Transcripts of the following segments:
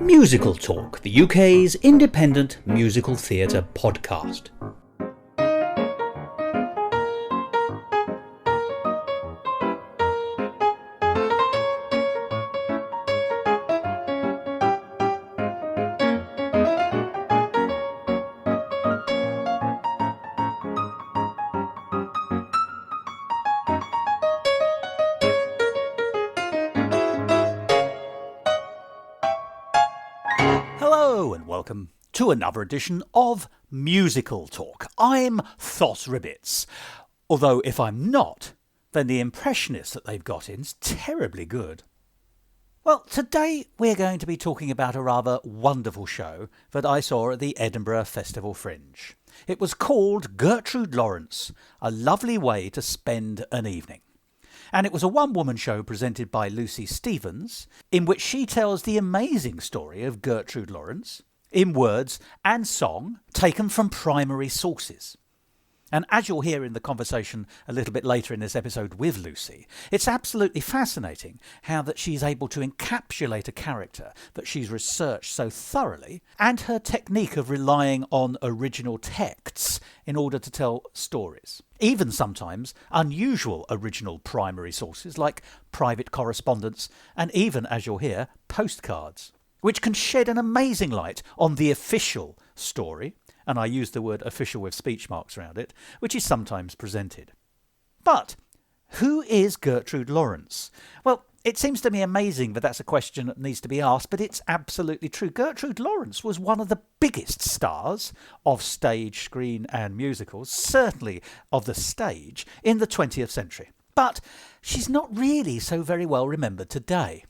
Musical Talk, the UK's independent musical theatre podcast. Hello and welcome to another edition of Musical Talk. I'm Thos Ribbits, although if I'm not, then the impressionist that they've got in's terribly good. Well, today we're going to be talking about a rather wonderful show that I saw at the Edinburgh Festival Fringe. It was called Gertrude Lawrence, a lovely way to spend an evening. And it was a one-woman show presented by Lucy Stevens, in which she tells the amazing story of Gertrude Lawrence, in words and song taken from primary sources. And as you'll hear in the conversation a little bit later in this episode with Lucy, it's absolutely fascinating how that she's able to encapsulate a character that she's researched so thoroughly, and her technique of relying on original texts in order to tell stories. Even sometimes unusual original primary sources like private correspondence and even, as you'll hear, postcards, which can shed an amazing light on the official story, and I use the word official with speech marks around it, which is sometimes presented. But who is Gertrude Lawrence? Well, it seems to me amazing that that's a question that needs to be asked, but it's absolutely true. Gertrude Lawrence was one of the biggest stars of stage, screen and musicals, certainly of the stage, in the 20th century. But she's not really so very well remembered today.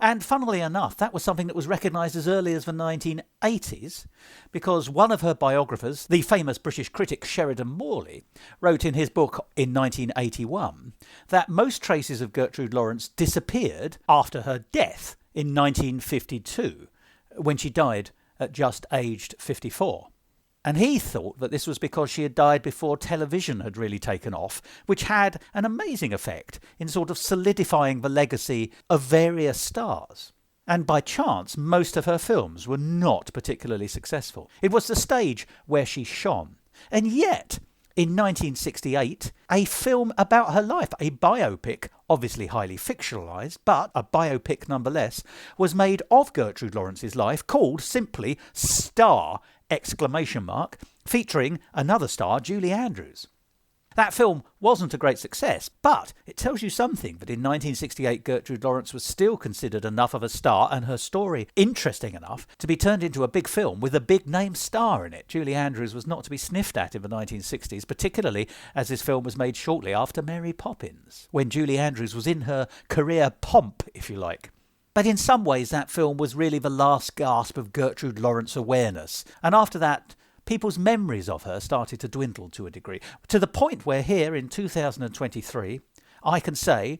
And funnily enough, that was something that was recognised as early as the 1980s, because one of her biographers, the famous British critic Sheridan Morley, wrote in his book in 1981 that most traces of Gertrude Lawrence disappeared after her death in 1952, when she died at just aged 54. And he thought that this was because she had died before television had really taken off, which had an amazing effect in sort of solidifying the legacy of various stars. And by chance, most of her films were not particularly successful. It was the stage where she shone. And yet, in 1968, a film about her life, a biopic, obviously highly fictionalised, but a biopic nonetheless, was made of Gertrude Lawrence's life, called simply Star! Featuring another star, Julie Andrews. That film wasn't a great success, but it tells you something that in 1968 Gertrude Lawrence was still considered enough of a star and her story interesting enough to be turned into a big film with a big name star in it. Julie Andrews was not to be sniffed at in the 1960s, particularly as this film was made shortly after Mary Poppins, when Julie Andrews was in her career pomp, if you like. But in some ways that film was really the last gasp of Gertrude Lawrence awareness, and after that people's memories of her started to dwindle to a degree, to the point where here in 2023 I can say,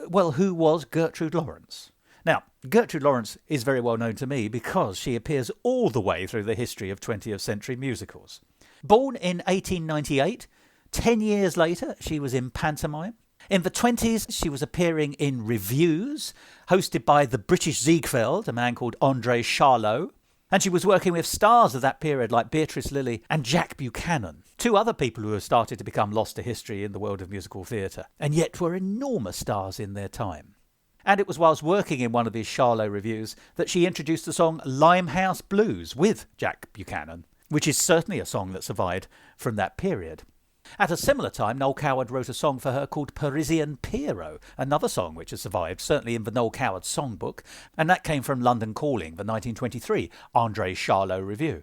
well, who was Gertrude Lawrence? Now, Gertrude Lawrence is very well known to me because she appears all the way through the history of 20th century musicals. Born in 1898, 10 years later she was in pantomime. In the 20s, she was appearing in revues, hosted by the British Ziegfeld, a man called André Charlot, and she was working with stars of that period like Beatrice Lillie and Jack Buchanan, two other people who have started to become lost to history in the world of musical theatre, and yet were enormous stars in their time. And it was whilst working in one of these Charlot revues that she introduced the song Limehouse Blues with Jack Buchanan, which is certainly a song that survived from that period. At a similar time, Noel Coward wrote a song for her called Parisian Pierrot, another song which has survived, certainly in the Noel Coward songbook, and that came from London Calling, the 1923 André Charlot revue.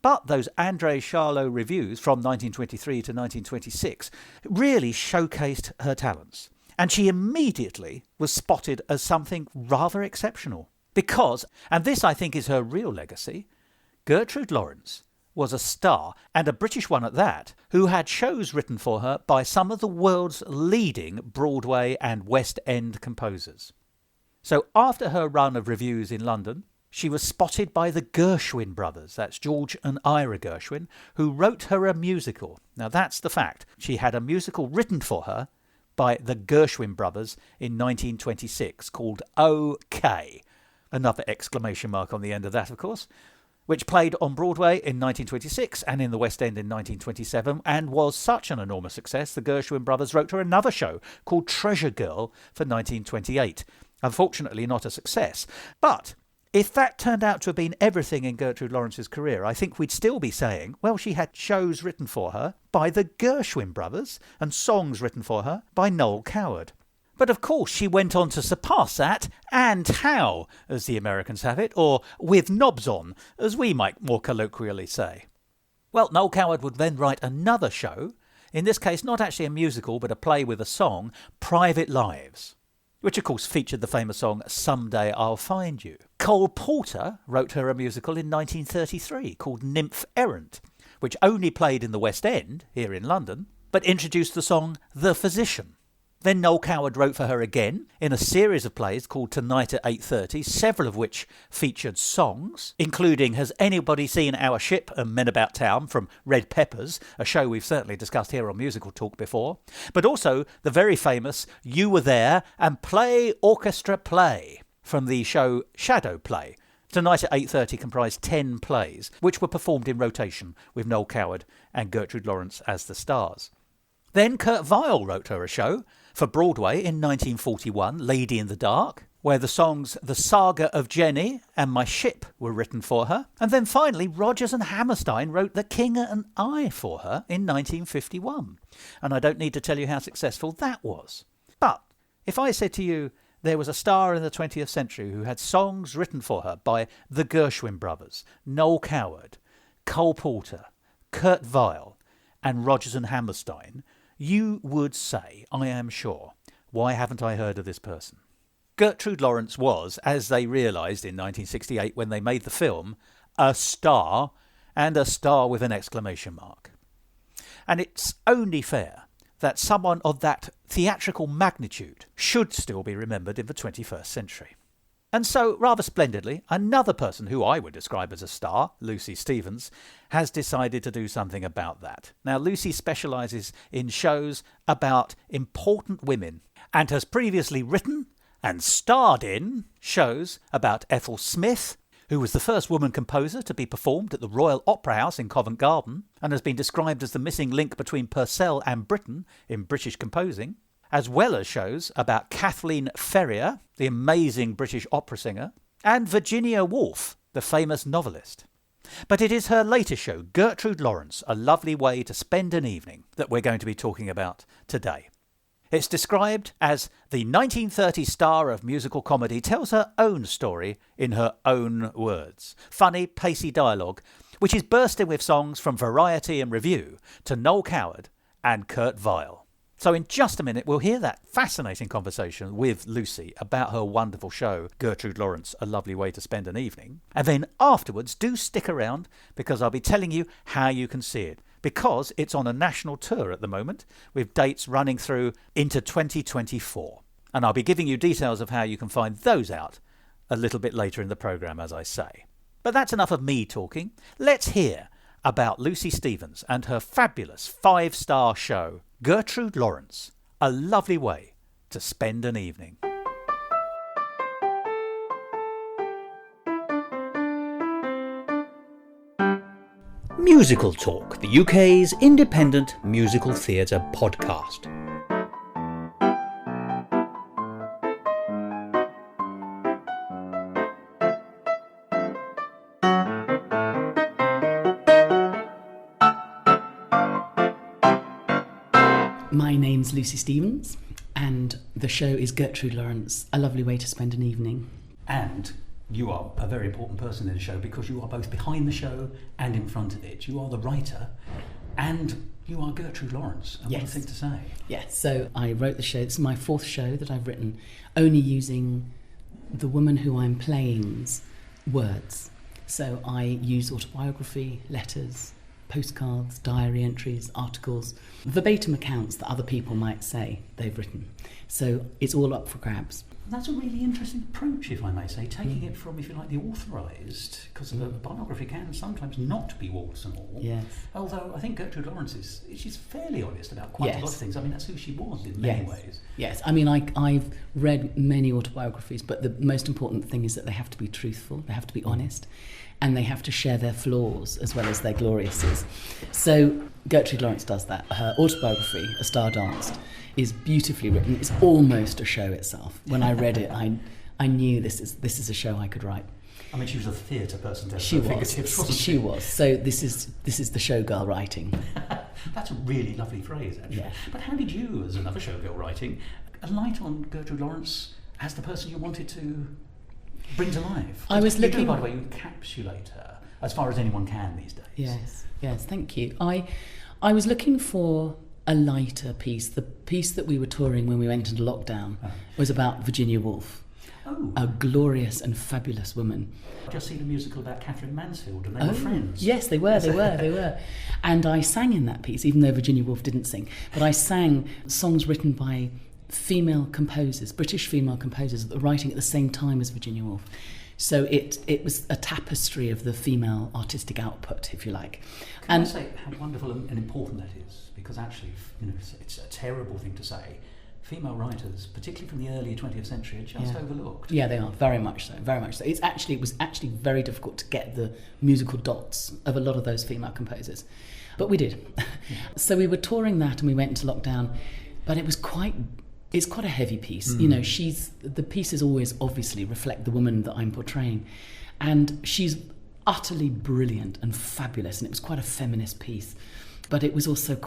But those André Charlot revues from 1923 to 1926 really showcased her talents, and she immediately was spotted as something rather exceptional. Because, and this I think is her real legacy, Gertrude Lawrence was a star, and a British one at that, who had shows written for her by some of the world's leading Broadway and West End composers. So after her run of revues in London, she was spotted by the Gershwin brothers, that's George and Ira Gershwin, who wrote her a musical. Now that's the fact. She had a musical written for her by the Gershwin brothers in 1926 called OK. another exclamation mark on the end of that, of course, which played on Broadway in 1926 and in the West End in 1927 and was such an enormous success the Gershwin brothers wrote her another show called Treasure Girl for 1928. Unfortunately not a success. But if that turned out to have been everything in Gertrude Lawrence's career, I think we'd still be saying, well, she had shows written for her by the Gershwin brothers and songs written for her by Noel Coward. But of course she went on to surpass that, and how, as the Americans have it, or with knobs on, as we might more colloquially say. Well, Noel Coward would then write another show, in this case not actually a musical but a play with a song, Private Lives, which of course featured the famous song Someday I'll Find You. Cole Porter wrote her a musical in 1933 called Nymph Errant, which only played in the West End, here in London, but introduced the song The Physician. Then Noel Coward wrote for her again in a series of plays called Tonight at 8:30, several of which featured songs, including Has Anybody Seen Our Ship and Men About Town from Red Peppers, a show we've certainly discussed here on Musical Talk before, but also the very famous You Were There and Play Orchestra Play from the show Shadow Play. Tonight at 8:30 comprised 10 plays, which were performed in rotation with Noel Coward and Gertrude Lawrence as the stars. Then Kurt Weill wrote her a show for Broadway in 1941, Lady in the Dark, where the songs The Saga of Jenny and My Ship were written for her. And then finally, Rodgers and Hammerstein wrote The King and I for her in 1951. And I don't need to tell you how successful that was. But if I said to you there was a star in the 20th century who had songs written for her by the Gershwin brothers, Noel Coward, Cole Porter, Kurt Weill, and Rodgers and Hammerstein, you would say, I am sure, why haven't I heard of this person? Gertrude Lawrence was, as they realised in 1968 when they made the film, a star, and a star with an exclamation mark. And it's only fair that someone of that theatrical magnitude should still be remembered in the 21st century. And so, rather splendidly, another person who I would describe as a star, Lucy Stevens, has decided to do something about that. Now, Lucy specialises in shows about important women and has previously written and starred in shows about Ethel Smith, who was the first woman composer to be performed at the Royal Opera House in Covent Garden and has been described as the missing link between Purcell and Britten in British composing, as well as shows about Kathleen Ferrier, the amazing British opera singer, and Virginia Woolf, the famous novelist. But it is her latest show, Gertrude Lawrence, A Lovely Way to Spend an Evening, that we're going to be talking about today. It's described as the 1930s star of musical comedy tells her own story in her own words. Funny, pacey dialogue, which is bursting with songs from Variety and Review to Noel Coward and Kurt Weill. So in just a minute, we'll hear that fascinating conversation with Lucy about her wonderful show, Gertrude Lawrence, A Lovely Way to Spend an Evening. And then afterwards, do stick around because I'll be telling you how you can see it. Because it's on a national tour at the moment with dates running through into 2024. And I'll be giving you details of how you can find those out a little bit later in the programme, as I say. But that's enough of me talking. Let's hear about Lucy Stevens and her fabulous 5-star show, Gertrude Lawrence, A Lovely Way to Spend an Evening. Musical Talk, the UK's independent musical theatre podcast. My name's Lucy Stevens, and the show is Gertrude Lawrence, A Lovely Way to Spend an Evening. And you are a very important person in the show because you are both behind the show and in front of it. You are the writer and you are Gertrude Lawrence. And Yes. What a thing to say. Yes, so I wrote the show. This is my 4th show that I've written, only using the woman who I'm playing's words. So I use autobiography, letters, postcards, diary entries, articles, verbatim accounts that other people might say they've written. So it's all up for grabs. That's a really interesting approach, if I may say, taking it from, if you like, the authorised, because a biography can sometimes not be warts and all. Yes. Although I think Gertrude Lawrence she's fairly honest about quite a lot of things. I mean, that's who she was in many ways. Yes, I mean, I've read many autobiographies, but the most important thing is that they have to be truthful, they have to be honest, and they have to share their flaws as well as their gloriouses. So Gertrude Lawrence does that. Her autobiography, A Star Danced, is beautifully written. It's almost a show itself. When I read it, I knew this is a show I could write. I mean, she was a theatre person. She was. She was. So this is the showgirl writing. That's a really lovely phrase, actually. Yeah. But how did you, as another showgirl writing, alight on Gertrude Lawrence as the person you wanted to bring to life? I was looking. By the way, you encapsulate her as far as anyone can these days. Yes. Thank you. I was looking for a lighter piece. The piece that we were touring when we went into lockdown was about Virginia Woolf. Oh. A glorious and fabulous woman. I just seen a musical about Catherine Mansfield, and they were friends. Yes, they were. And I sang in that piece, even though Virginia Woolf didn't sing. But I sang songs written by female composers, British female composers, writing at the same time as Virginia Woolf. So it was a tapestry of the female artistic output, if you like. Can I say how wonderful and important that is? Because actually, it's a terrible thing to say. Female writers, particularly from the early 20th century, are just overlooked. Yeah, they are, very much so. It was actually very difficult to get the musical dots of a lot of those female composers. But we did. So we were touring that and we went into lockdown, but it's quite a heavy piece. The pieces always obviously reflect the woman that I'm portraying. And she's utterly brilliant and fabulous, and it was quite a feminist piece. But it was also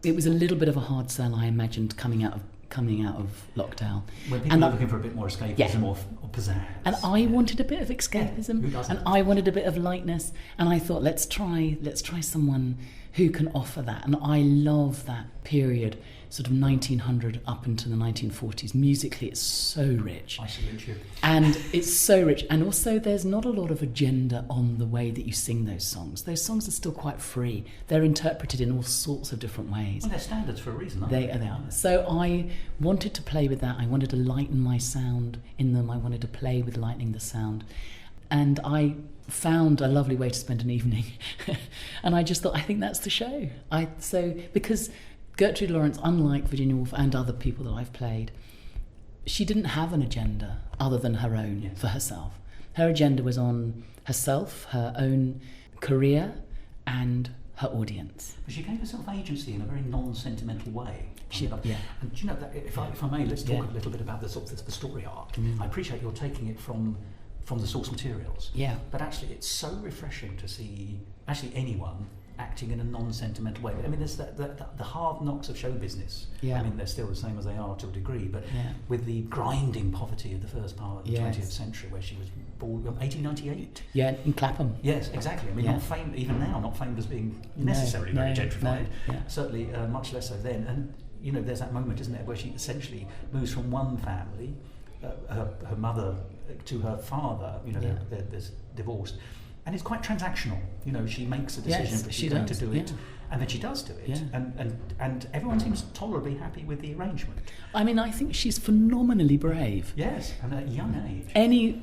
it was a little bit of a hard sell, I imagined, coming out of lockdown. When people are looking for a bit more escapism or pizzazz. And I wanted a bit of escapism, and I wanted a bit of lightness, and I thought, let's try someone who can offer that. And I love that period, sort of 1900 up into the 1940s. Musically, it's so rich. I salute you. And it's so rich. And also, there's not a lot of agenda on the way that you sing those songs. Those songs are still quite free. They're interpreted in all sorts of different ways. Well, they're standards for a reason, aren't they? They are. So I wanted to play with that. I wanted to lighten my sound in them. I wanted to play with lightening the sound. And I found a lovely way to spend an evening. And I just thought, I think that's the show. Because Gertrude Lawrence, unlike Virginia Woolf and other people that I've played, she didn't have an agenda other than her own for herself. Her agenda was on herself, her own career, and her audience. But she gave herself agency in a very non-sentimental way. And that, if I may, let's talk a little bit about the story arc. I appreciate you're taking it from the source materials. Yeah. But actually, it's so refreshing to see anyone acting in a non-sentimental way. I mean, there's the hard knocks of show business. Yeah. I mean, they're still the same as they are to a degree, but with the grinding poverty of the first part of the 20th century, where she was born 1898. Yeah, in Clapham. Yes, exactly. I mean, not famed, even now, not famed as being necessarily very gentrified. Certainly, much less so then. And, there's that moment, isn't there, where she essentially moves from one family, her mother, to her father, there's divorced. And it's quite transactional. She makes a decision that she's going to do it, and then she does do it. Yeah. And everyone seems tolerably happy with the arrangement. I mean, I think she's phenomenally brave. Yes, and at a young age.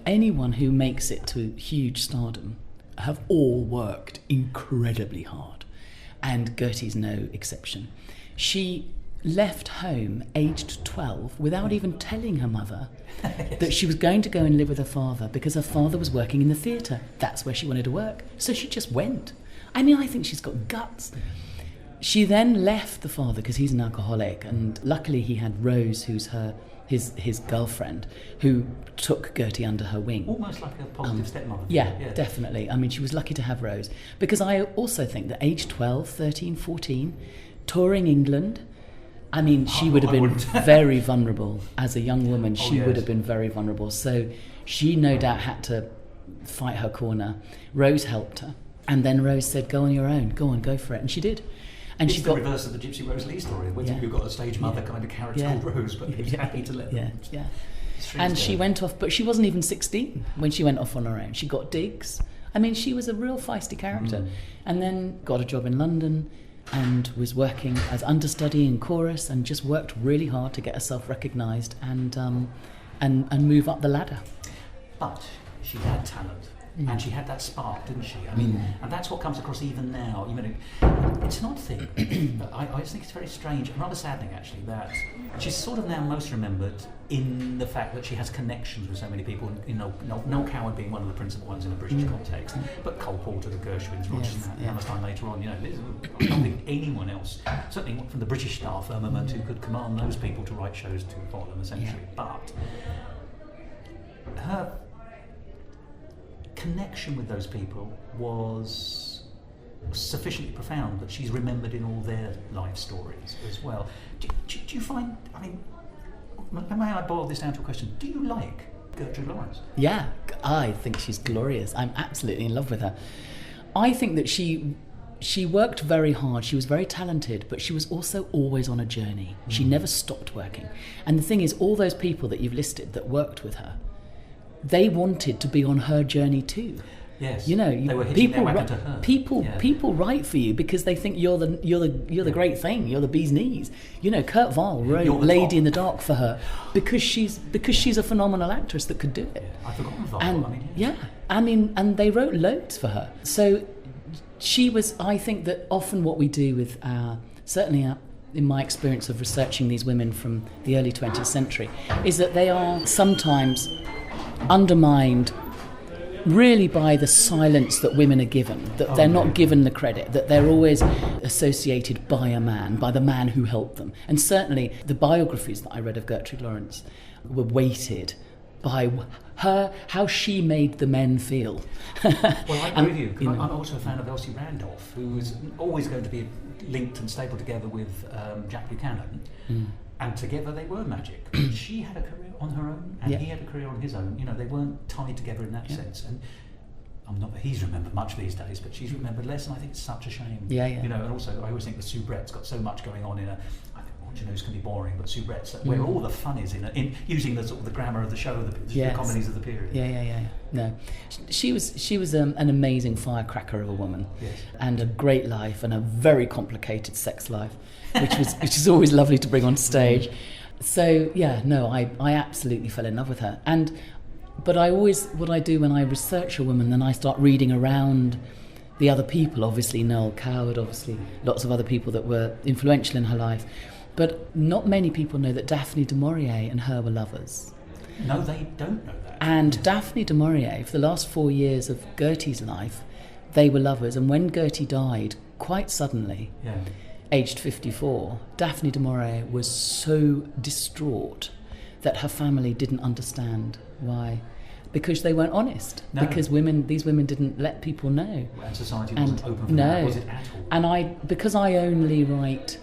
Anyone who makes it to huge stardom have all worked incredibly hard, and Gertie's no exception. She left home aged 12 without even telling her mother that she was going to go and live with her father because her father was working in the theatre. That's where she wanted to work. So she just went. I mean, I think she's got guts. She then left the father because he's an alcoholic, and luckily he had Rose, who's his girlfriend, who took Gertie under her wing. Almost like a positive stepmother. Yeah, definitely. I mean, she was lucky to have Rose. Because I also think that age 12, 13, 14, touring England, I mean, she would have been very vulnerable as a young woman. She would have been very vulnerable. So she no doubt had to fight her corner. Rose helped her. And then Rose said, go on your own. Go for it. And she did. And it's the reverse of the Gypsy Rose Lee story, where you've got a stage mother kind of character called Rose, but who's happy to let them. Yeah. And she went off, but she wasn't even 16 when she went off on her own. She got digs. I mean, she was a real feisty character. And then got a job in London, and was working as understudy in chorus, and just worked really hard to get herself recognised, and and move up the ladder. But she had talent. And she had that spark, didn't she? I mean, and that's what comes across even now. You know, it's an odd thing, but I always think it's very strange and rather saddening, actually, that she's sort of now most remembered in the fact that she has connections with so many people. You know, Noel Coward being one of the principal ones in a British context, but Cole Porter, the Gershwins, Hammerstein later on. You know, I don't think anyone else, certainly from the British star firmament, who could command those people to write shows to follow them, essentially. But her connection with those people was sufficiently profound that she's remembered in all their life stories as well. Do you find, I mean, may I boil this down to a question, do you like Gertrude Lawrence? Yeah, I think she's glorious. I'm absolutely in love with her. I think that she worked very hard, she was very talented, but she was also always on a journey. She never stopped working. And the thing is, all those people that you've listed that worked with her, they wanted to be on her journey too. Yes, you know, they were people their wagon to her. People write for you because they think you're the great thing. You're the bee's knees. You know, Kurt Weill wrote "Lady in the Dark" for her because she's a phenomenal actress that could do it. Yeah, I've forgotten Weill. And and they wrote loads for her. So she was. I think that often what we do with in my experience of researching these women from the early 20th century, is that they are sometimes undermined really by the silence that women are given, that they're not given the credit, that they're always associated by a man, by the man who helped them. And certainly the biographies that I read of Gertrude Lawrence were weighted by her, how she made the men feel. Well, I agree with you, because I'm also a fan of Elsie Randolph, who is always going to be linked and stapled together with Jack Buchanan. And together they were magic. She had a career on her own, and he had a career on his own. You know, they weren't tied together in that sense. And I'm not that he's remembered much these days, but she's remembered less, and I think it's such a shame. You know, and also I always think the soubrette's got so much going on in a. You know, it's going to be boring, but soubrette's where all the fun is in using the sort of the grammar of the show, the comedies of the period. No, she was an amazing firecracker of a woman, and a great life, and a very complicated sex life, which is always lovely to bring on stage. So I absolutely fell in love with her. But what I do when I research a woman, then I start reading around the other people. Obviously Noel Coward, obviously lots of other people that were influential in her life. But not many people know that Daphne du Maurier and her were lovers. No, they don't know that. And Daphne du Maurier, for the last 4 years of Gertie's life, they were lovers. And when Gertie died, quite suddenly, aged 54, Daphne du Maurier was so distraught that her family didn't understand why. Because they weren't honest. No. Because these women didn't let people know. And society wasn't open for that, was it at all? And because I only write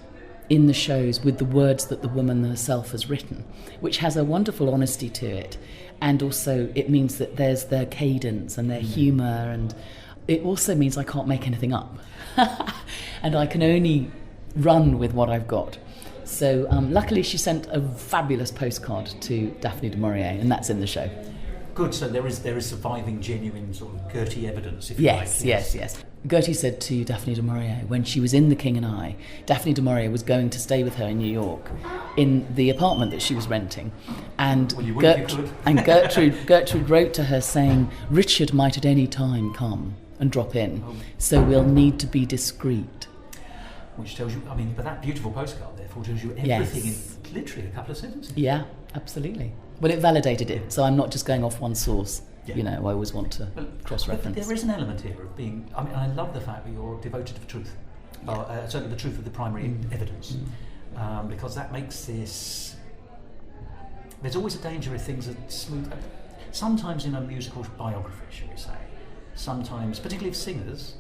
in the shows with the words that the woman herself has written, which has a wonderful honesty to it, and also it means that there's their cadence and their humour, and it also means I can't make anything up. And I can only run with what I've got. So luckily she sent a fabulous postcard to Daphne du Maurier, and that's in the show. Good, so there is surviving genuine sort of Gertie evidence, if you like. Yes. Gertie said to Daphne du Maurier, when she was in The King and I, Daphne du Maurier was going to stay with her in New York in the apartment that she was renting. And, Gertrude wrote to her saying, Richard might at any time come and drop in, so we'll need to be discreet. Which tells you, but that beautiful postcard therefore tells you everything in literally a couple of sentences. Yeah, absolutely. Well, it validated it, so I'm not just going off one source. You know, I always want to cross-reference. But there is an element here of being... I love the fact that you're devoted to the truth. Certainly the truth of the primary evidence. Because that makes this... There's always a danger if things are smooth. Sometimes in a musical biography, shall we say, sometimes, particularly of singers,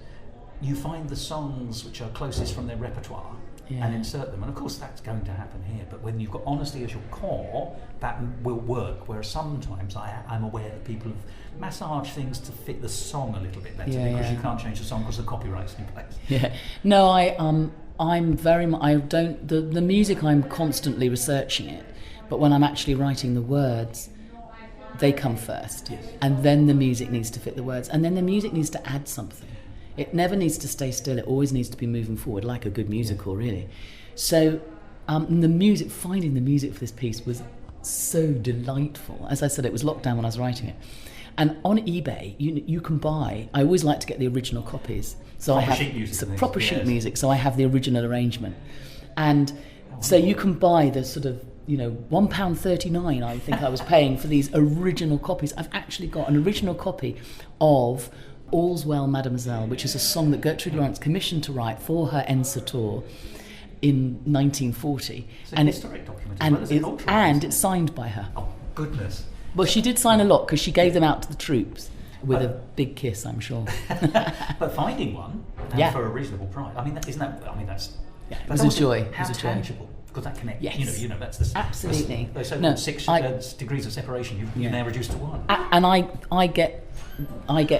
you find the songs which are closest from their repertoire and insert them. And of course that's going to happen here, but when you've got honesty as your core, that will work, whereas sometimes I'm aware that people have massaged things to fit the song a little bit better because you can't change the song because the copyright's in place. No, I'm very much, I don't, the music, I'm constantly researching it, but when I'm actually writing the words, they come first. And then the music needs to fit the words, and then the music needs to add something. It never needs to stay still. It always needs to be moving forward, like a good musical, really. So, finding the music for this piece was so delightful. As I said, it was lockdown when I was writing it. And on eBay, you can buy. I always like to get the original copies. So Proper I have sheet music, proper sheet yes. music. So I have the original arrangement, and so you can buy the sort of £1.39. I think I was paying for these original copies. I've actually got an original copy of All's Well, Mademoiselle, which is a song that Gertrude Lawrence commissioned to write for her Ensa tour in 1940. It's a historic document. And it's signed by her. Oh, goodness. Well, she did sign a lot because she gave them out to the troops with a big kiss, I'm sure. But finding one for a reasonable price, that's Yeah, it was a joy. How it was a tangible, because that connects. Yes. That's the absolutely. Those so-called 6 degrees of separation. You're now reduced to one. And I get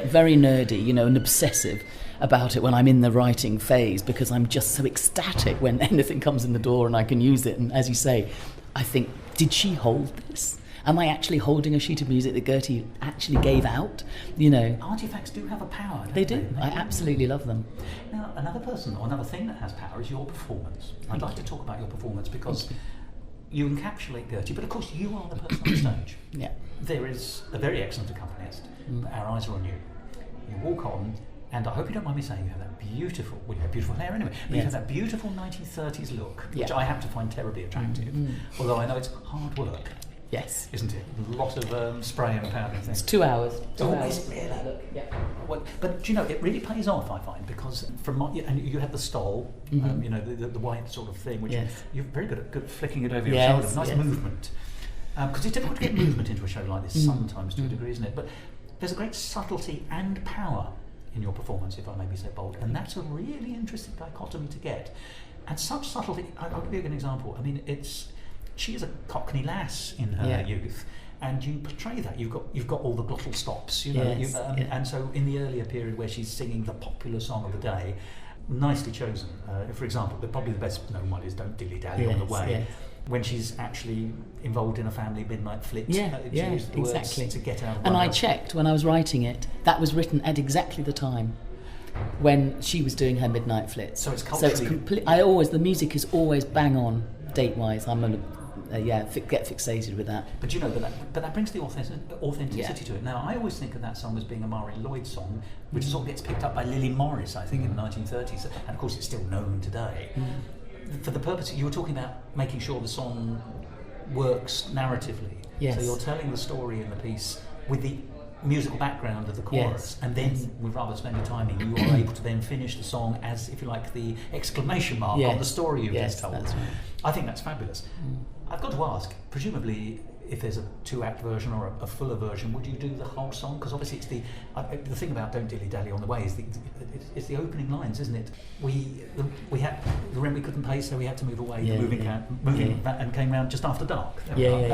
very nerdy, and obsessive about it when I'm in the writing phase, because I'm just so ecstatic when anything comes in the door and I can use it. And as you say, I think, did she hold this? Am I actually holding a sheet of music that Gertie actually gave out? Artifacts do have a power. They do. I absolutely love them. Now, another thing that has power is your performance. I'd like to talk about your performance because you encapsulate Gertie, but of course you are the person on stage. Yeah. There is a very excellent accompanist. Our eyes are on you. You walk on, and I hope you don't mind me saying you have that beautiful, you have beautiful hair anyway, but you have that beautiful 1930s look, which I have to find terribly attractive, although I know it's hard work. Yes. Isn't it? A lot of spray and powder and things. It's 2 hours. 2 hours. Is it really? That look. Yeah. Well, but it really pays off, I find, because and you have the stole, the white sort of thing, which you're very good at flicking it over your shoulder. Nice movement. Because it's difficult to get movement into a show like this sometimes to a degree, isn't it? But there's a great subtlety and power in your performance, if I may be so bold, and that's a really interesting dichotomy to get. And such subtlety, I'll give you an example. She is a Cockney lass in her youth, and you portray that. You've got all the glottal stops, and so in the earlier period where she's singing the popular song of the day, nicely chosen. For example, probably the best known one is "Don't Dilly Dally on the Way." Yes. When she's actually involved in a family midnight flit, exactly. To get out of. And I checked when I was writing it. That was written at exactly the time when she was doing her midnight flit. So it's culturally. The music is always bang on date wise. I'm get fixated with that. But but that brings the authenticity to it. Now, I always think of that song as being a Murray Lloyd song, which sort of gets picked up by Lily Morris, I think, in the 1930s, and of course it's still known today. For the purpose, you were talking about making sure the song works narratively. Yes. So you're telling the story in the piece with the musical background of the chorus, and then with rather splendid timing, you are able to then finish the song as, if you like, the exclamation mark on the story you've just told. That's right. I think that's fabulous. I've got to ask, presumably, if there's a 2-act version or a fuller version, would you do the whole song? Because obviously it's the thing about "Don't Dilly Dally on the Way" is it's the opening lines, isn't it? We the we couldn't pay, so we had to move away. Moving and came round just after dark. You're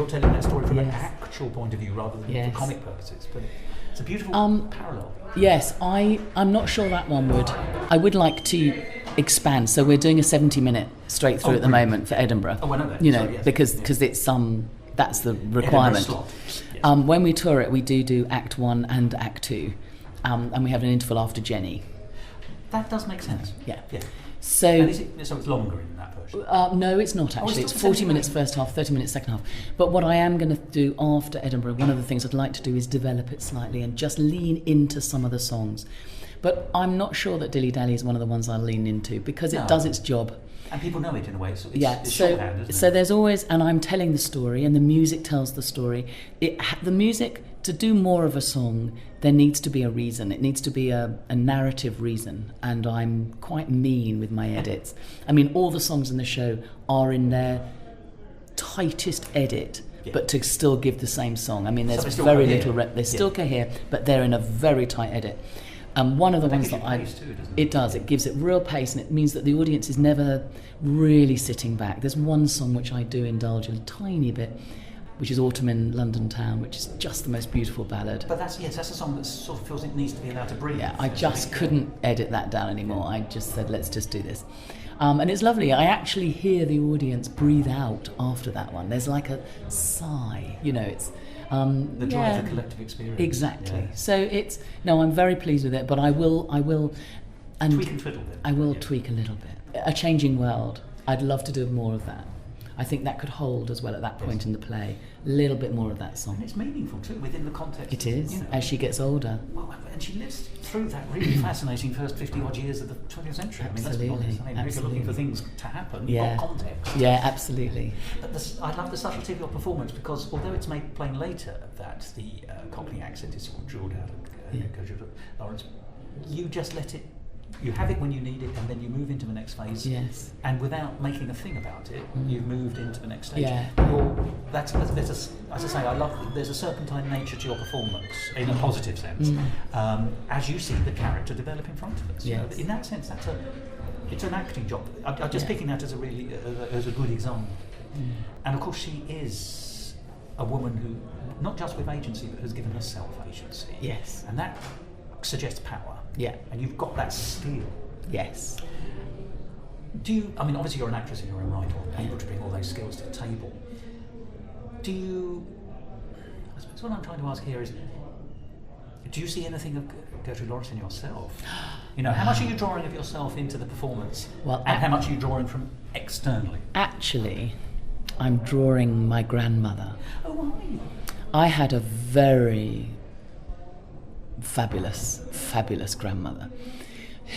telling that story from an actual point of view rather than for comic purposes. But it's a beautiful parallel. Yes, I'm not sure that one would. I would like to expand. So we're doing a 70-minute straight through at the moment for Edinburgh. Oh, I know that. Because it's that's the requirement. When we tour it, we do Act 1 and Act 2, and we have an interval after Jenny. That does make sense. Yeah. So it's longer in that version? No, it's not actually. It's 40 minutes first half, 30 minutes second half. But what I am going to do after Edinburgh, one of the things I'd like to do is develop it slightly and just lean into some of the songs. But I'm not sure that Dilly Dally is one of the ones I'll lean into because it does its job. And people know it in a way, so it's shorthand, isn't it? So there's always, and I'm telling the story, and the music tells the story. The music, to do more of a song, there needs to be a reason. It needs to be a narrative reason, and I'm quite mean with my edits. All the songs in the show are in their tightest edit, but to still give the same song. There's very little they still cohere, but they're in a very tight edit. One of the ones that it does. It gives it real pace, and it means that the audience is never really sitting back. There's one song which I do indulge in a tiny bit, which is Autumn in London Town, which is just the most beautiful ballad. But that's a song that sort of feels it needs to be allowed to breathe. Yeah, I just couldn't edit that down anymore. I just said, let's just do this. And it's lovely. I actually hear the audience breathe out after that one. There's like a sigh, it's... the joy of the collective experience. Exactly. Yeah. So I'm very pleased with it, but I will tweak and twiddle it. I will tweak a little bit. A Changing World. I'd love to do more of that. I think that could hold as well at that point in the play. A little bit more of that song. And it's meaningful too within the context. It is, as she gets older. Well, and she lives through that really fascinating first 50 odd years of the 20th century. Absolutely. I mean, let's be honest. If you're looking for things to happen, Yeah. you've got context. Yeah, absolutely. But I love the subtlety of your performance, because although it's made plain later that the Cockney accent is sort of drilled out of Gertrude Lawrence, you just let it. You have it when you need it, and then you move into the next phase. Yes. And without making a thing about it, you've moved into the next stage. Yeah. As I say, I love. There's a serpentine nature to your performance in a positive sense, as you see the character develop in front of us. You know, Yes. in that sense, it's an acting job. I'm just picking that as a really as a good example. And of course, she is a woman who, not just with agency, but has given herself agency. Yes. And that suggests power. Yeah. And you've got that skill. Yes. I mean, obviously you're an actress in your own right, or able to bring all those skills to the table. I suppose what I'm trying to ask here is, do you see anything of Gertrude Lawrence in yourself? You know, how much are you drawing of yourself into the performance? And how much are you drawing from externally? Actually, I'm drawing my grandmother. Oh, why? I had a very fabulous grandmother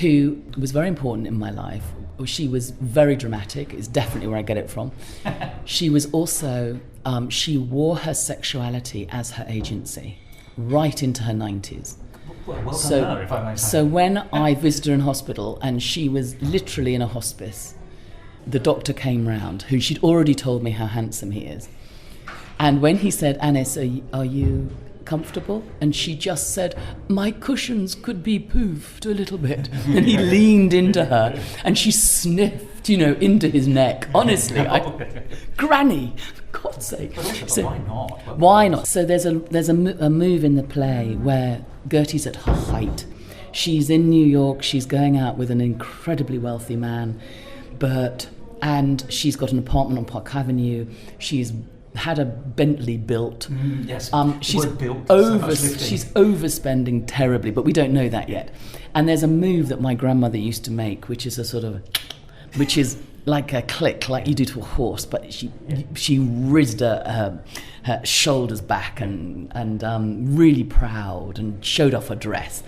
who was very important in my life. She was very dramatic, is definitely where I get it from. She was also, she wore her sexuality as her agency right into her 90s. Well done her, if I may say. So when I visited her in hospital, and she was literally in a hospice, the doctor came round, who she'd already told me how handsome he is. And when he said, "Anis, are you comfortable?" And she just said, "My cushions could be poofed a little bit." And he leaned into her and she sniffed, into his neck. Honestly, Granny, for God's sake. So, why not? Why not? So there's a move in the play where Gertie's at her height. She's in New York, she's going out with an incredibly wealthy man, Bert, and she's got an apartment on Park Avenue. She's had a Bentley built. Yes. She's built, she's overspending terribly, but we don't know that yet. And there's a move that my grandmother used to make, which is which is like a click, like you do to a horse, but she rizzed her shoulders back and really proud and showed off her dress.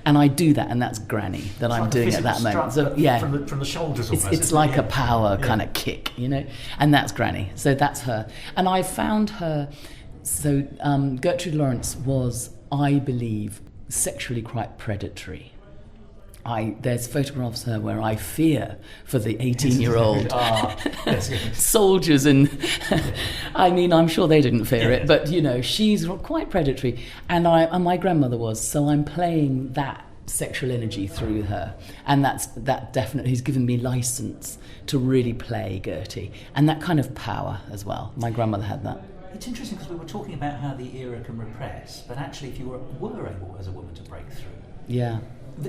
And I do that, and that's Granny that I'm doing at that moment. So from the shoulders almost. It's like a power kind of kick, and that's Granny. So that's her. And I found her. So Gertrude Lawrence was, I believe, sexually quite predatory. There's photographs of her where I fear for the 18-year-old soldiers, and I mean, I'm sure they didn't fear it, but she's quite predatory, and my grandmother was. So I'm playing that sexual energy through her, and that definitely has given me license to really play Gertie, and that kind of power as well. My grandmother had that. It's interesting because we were talking about how the era can repress, but actually, if you were able as a woman to break through,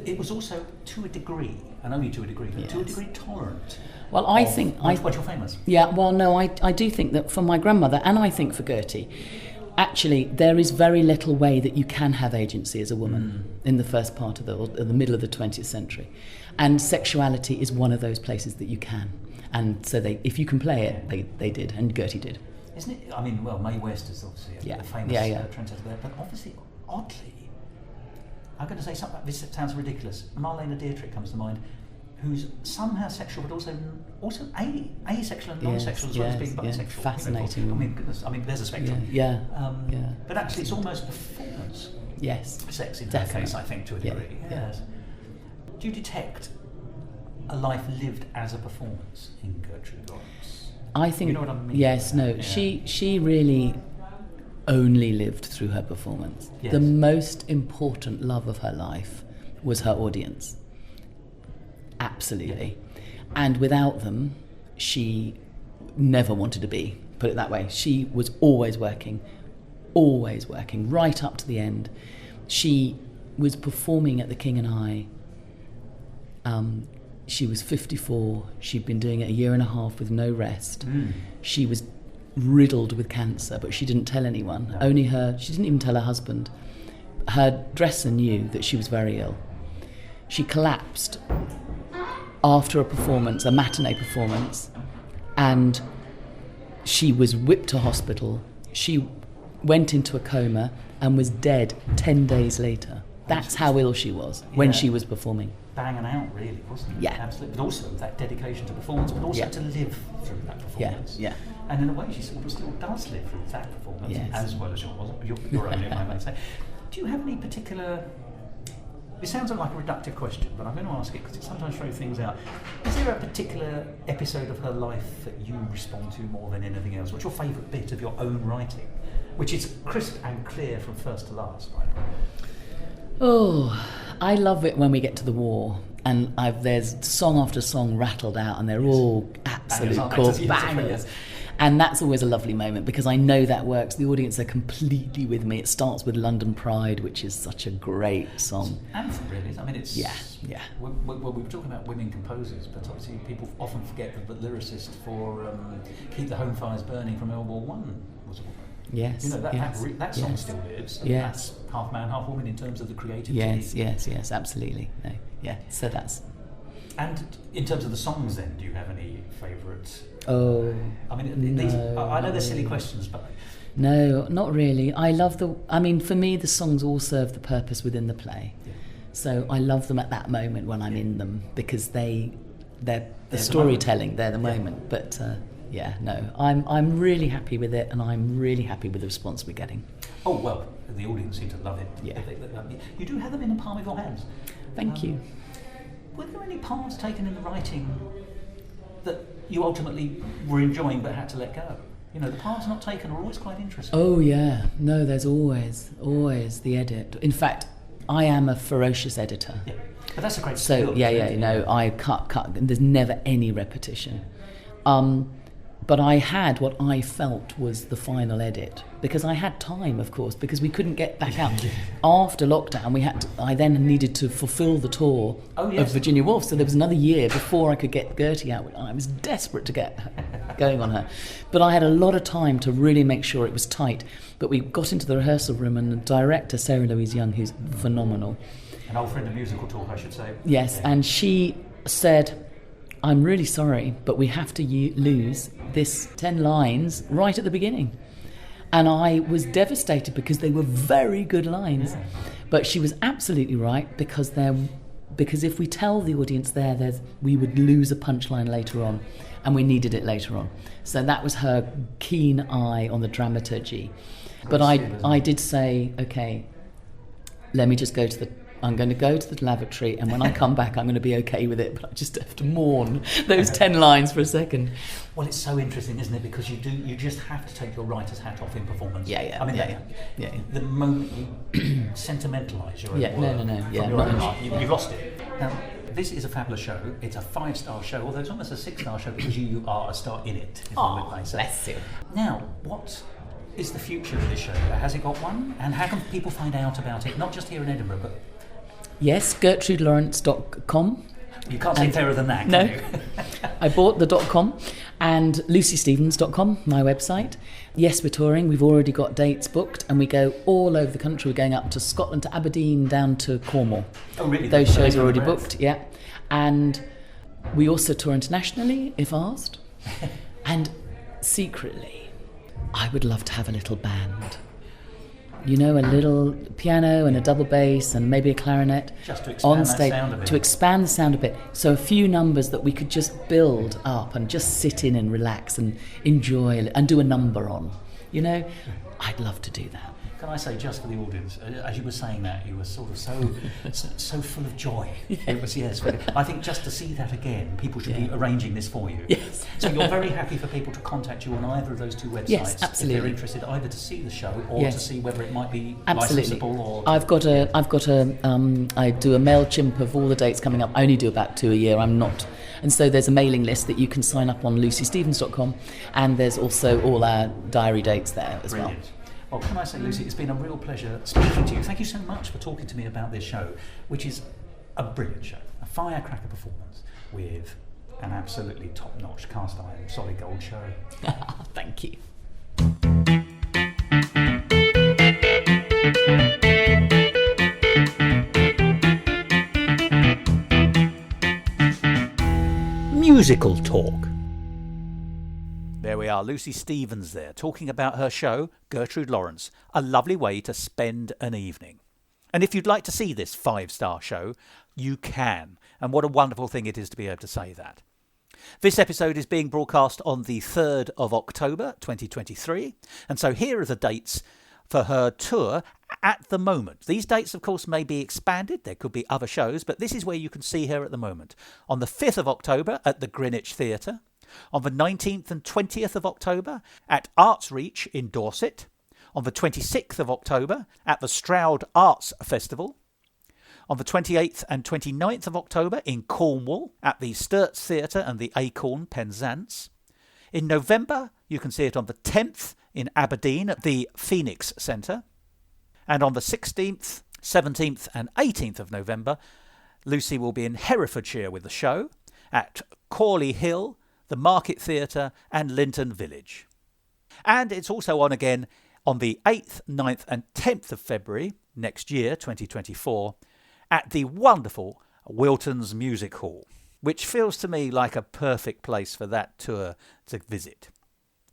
it was also, to a degree, and only to a degree, but to a degree tolerant. Well, I think... What you're famous. Yeah, well, no, I do think that for my grandmother, and I think for Gertie, actually, there is very little way that you can have agency as a woman in the first part of the middle of the 20th century. And sexuality is one of those places that you can. And so if you can play it, they did, and Gertie did. Isn't it? I mean, well, Mae West is obviously a famous trendsetter there, but obviously, oddly, I'm going to say something, this sounds ridiculous. Marlene Dietrich comes to mind, who's somehow sexual, but also asexual and non-sexual as well as being bisexual. Fascinating. I mean, goodness, there's a spectrum. But actually, it's almost performance. Yes. Sex in that case, I think, to a degree. Yes. Do you detect a life lived as a performance in Gertrude Lawrence? I think. You know what I mean? Yes. No. Yeah. She really only lived through her performance. Yes. The most important love of her life was her audience. Absolutely. And without them, she never wanted to be, put it that way. She was always working, right up to the end. She was performing at the King and I. She was 54. She'd been doing it a year and a half with no rest. She was riddled with cancer, but she didn't tell anyone. No. She didn't even tell her husband. Her dresser knew that she was very ill. She collapsed after a matinee performance, and she was whipped to hospital. She went into a coma and was dead 10 days later. That's how ill she was when she was performing. Banging out, really, wasn't it? Yeah. Absolutely. But also that dedication to performance, but also to live through that performance. Yeah. And in a way, she sort of still does live through that performance, as well as your own, if I may say. Do you have any particular... It sounds like a reductive question, but I'm going to ask it because it sometimes throws things out. Is there a particular episode of her life that you respond to more than anything else? What's your favourite bit of your own writing? Which is crisp and clear from first to last, right? Oh, I love it when we get to the war and there's song after song rattled out and they're all absolute core bangers. And that's always a lovely moment because I know that works. The audience are completely with me. It starts with London Pride, which is such a great song. Anthem, really. I mean, it's... Yeah. Well, we were talking about women composers, but obviously people often forget that the lyricist for Keep the Home Fires Burning from World War One was a woman. Yes. You know, that song still lives. And that's half man, half woman in terms of the creativity. Yes, absolutely. No, yeah, so that's... And in terms of the songs then, do you have any favourites? Oh, I mean, I know they're silly questions, but... No, not really. I love for me, the songs all serve the purpose within the play. Yeah. So I love them at that moment when I'm in them because they're the storytelling, they're the moment. But I'm really happy with it and I'm really happy with the response we're getting. Oh, well, the audience seem to love it. Yeah. You do have them in the palm of your hands. Thank you. Were there any parts taken in the writing that you ultimately were enjoying but had to let go? You know, the parts not taken are always quite interesting. Oh, yeah. No, there's always the edit. In fact, I am a ferocious editor. Yeah. But that's a great skill. So, I cut. There's never any repetition. But I had what I felt was the final edit because I had time, of course, because we couldn't get back out after lockdown. I then needed to fulfil the tour of Virginia Woolf, so there was another year before I could get Gertie out. I was desperate to get going on her, but I had a lot of time to really make sure it was tight. But we got into the rehearsal room, and the director, Sarah Louise Young, who's phenomenal, an old friend of musical talk, I should say. Yes, and she said, I'm really sorry, but we have to lose this 10 lines right at the beginning. And I was devastated because they were very good lines. Yeah. But she was absolutely right because if we tell the audience we would lose a punchline later on, and we needed it later on. So that was her keen eye on the dramaturgy. But I did say, okay, let me just I'm going to go to the lavatory, and when I come back, I'm going to be okay with it. But I just have to mourn those 10 lines for a second. Well, it's so interesting, isn't it? Because you just have to take your writer's hat off in performance. Yeah. I mean, the moment you sentimentalise your own work from your own heart, you've lost it. Now, this is a fabulous show. It's a 5-star show, although it's almost a 6-star show because you are a star in it. Oh, bless you. Now, what is the future of this show? Has it got one? And how can people find out about it? Not just here in Edinburgh, but... Yes, GertrudeLawrence.com. You can't say fairer than that, can you? I bought the .com and LucyStevens.com, my website. Yes, we're touring. We've already got dates booked and we go all over the country. We're going up to Scotland, to Aberdeen, down to Cornwall. Oh, really? Those shows are already booked, yeah. And we also tour internationally, if asked. And secretly, I would love to have a little band. You know, a little piano and a double bass and maybe a clarinet just to expand on stage, that sound a bit. To expand the sound a bit. So a few numbers that we could just build up and just sit in and relax and enjoy and do a number on. You know, I'd love to do that. Can I say, just for the audience, as you were saying that, you were sort of so full of joy. It was, yes. I think just to see that again, people should be arranging this for you. Yes. So you're very happy for people to contact you on either of those two websites. Yes, absolutely. If they're interested either to see the show or to see whether it might be licensable or... I do a MailChimp of all the dates coming up. I only do about 2 a year. I'm not... And so there's a mailing list that you can sign up on LucyStevens.com, and there's also all our diary dates there as well. Well, can I say, Lucy, it's been a real pleasure speaking to you. Thank you so much for talking to me about this show, which is a brilliant show, a firecracker performance with an absolutely top-notch cast-iron solid gold show. Thank you. Musical talk. There we are. our Lucy Stevens there, talking about her show, Gertrude Lawrence, a lovely way to spend an evening. And if you'd like to see this 5-star show, you can. And what a wonderful thing it is to be able to say that. This episode is being broadcast on the 3rd of October 2023. And so here are the dates for her tour at the moment. These dates, of course, may be expanded. There could be other shows, but this is where you can see her at the moment. On the 5th of October at the Greenwich Theatre. On the 19th and 20th of October at Arts Reach in Dorset. On the 26th of October at the Stroud Arts Festival. On the 28th and 29th of October in Cornwall at the Sturts Theatre and the Acorn Penzance. In November, you can see it on the 10th in Aberdeen at the Phoenix Centre. And on the 16th, 17th and 18th of November, Lucy will be in Herefordshire with the show at Corley Hill, the Market Theatre and Linton Village. And it's also on again on the 8th, 9th and 10th of February next year, 2024, at the wonderful Wilton's Music Hall, which feels to me like a perfect place for that tour to visit.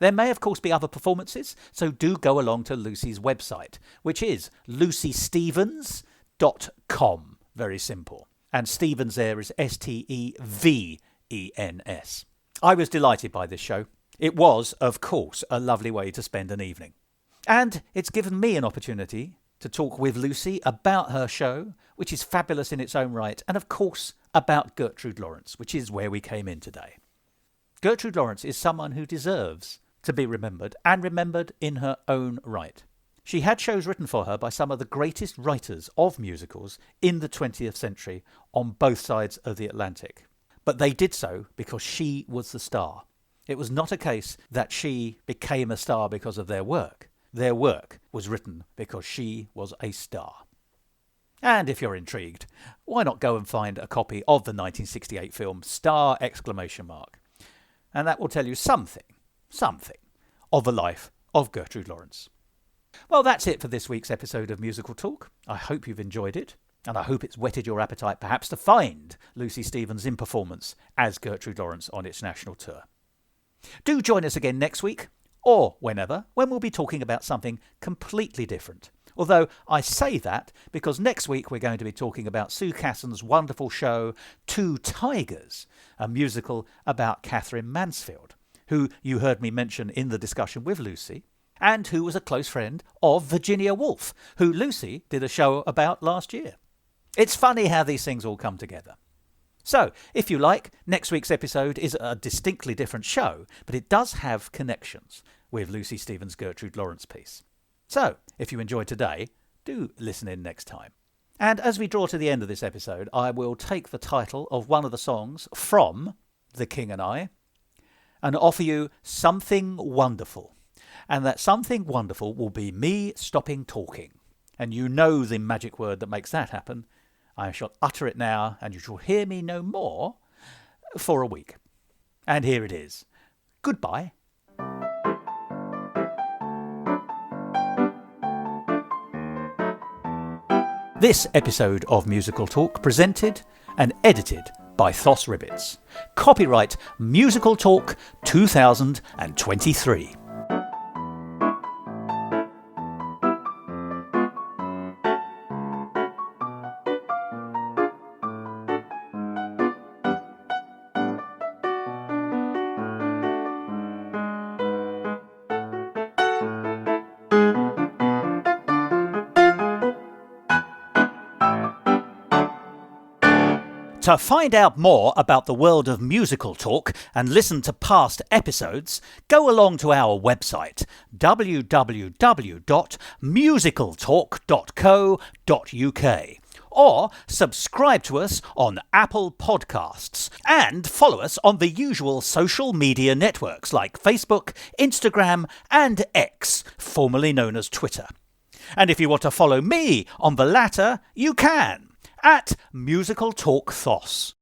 There may, of course, be other performances, so do go along to Lucy's website, which is lucystevens.com. Very simple. And Stevens there is Stevens. I was delighted by this show. It was, of course, a lovely way to spend an evening. And it's given me an opportunity to talk with Lucy about her show, which is fabulous in its own right, and of course about Gertrude Lawrence, which is where we came in today. Gertrude Lawrence is someone who deserves to be remembered, and remembered in her own right. She had shows written for her by some of the greatest writers of musicals in the 20th century on both sides of the Atlantic. But they did so because she was the star. It was not a case that she became a star because of their work. Their work was written because she was a star. And if you're intrigued, why not go and find a copy of the 1968 film Star! And that will tell you something of the life of Gertrude Lawrence. Well, that's it for this week's episode of Musical Talk. I hope you've enjoyed it, and I hope it's whetted your appetite perhaps to find Lucy Stevens in performance as Gertrude Lawrence on its national tour. Do join us again next week, or whenever, when we'll be talking about something completely different. Although I say that because next week we're going to be talking about Sue Casson's wonderful show Two Tigers, a musical about Catherine Mansfield, who you heard me mention in the discussion with Lucy, and who was a close friend of Virginia Woolf, who Lucy did a show about last year. It's funny how these things all come together. So, if you like, next week's episode is a distinctly different show, but it does have connections with Lucy Stevens' Gertrude Lawrence piece. So, if you enjoyed today, do listen in next time. And as we draw to the end of this episode, I will take the title of one of the songs from The King and I, and offer you something wonderful. And that something wonderful will be me stopping talking. And you know the magic word that makes that happen. I shall utter it now, and you shall hear me no more for a week. And here it is. Goodbye. This episode of Musical Talk presented and edited by Thos Ribbits. Copyright Musical Talk 2023. To find out more about the world of Musical Talk and listen to past episodes, go along to our website www.musicaltalk.co.uk or subscribe to us on Apple Podcasts and follow us on the usual social media networks like Facebook, Instagram and X, formerly known as Twitter. And if you want to follow me on the latter, you can. At Musical Talk Thos.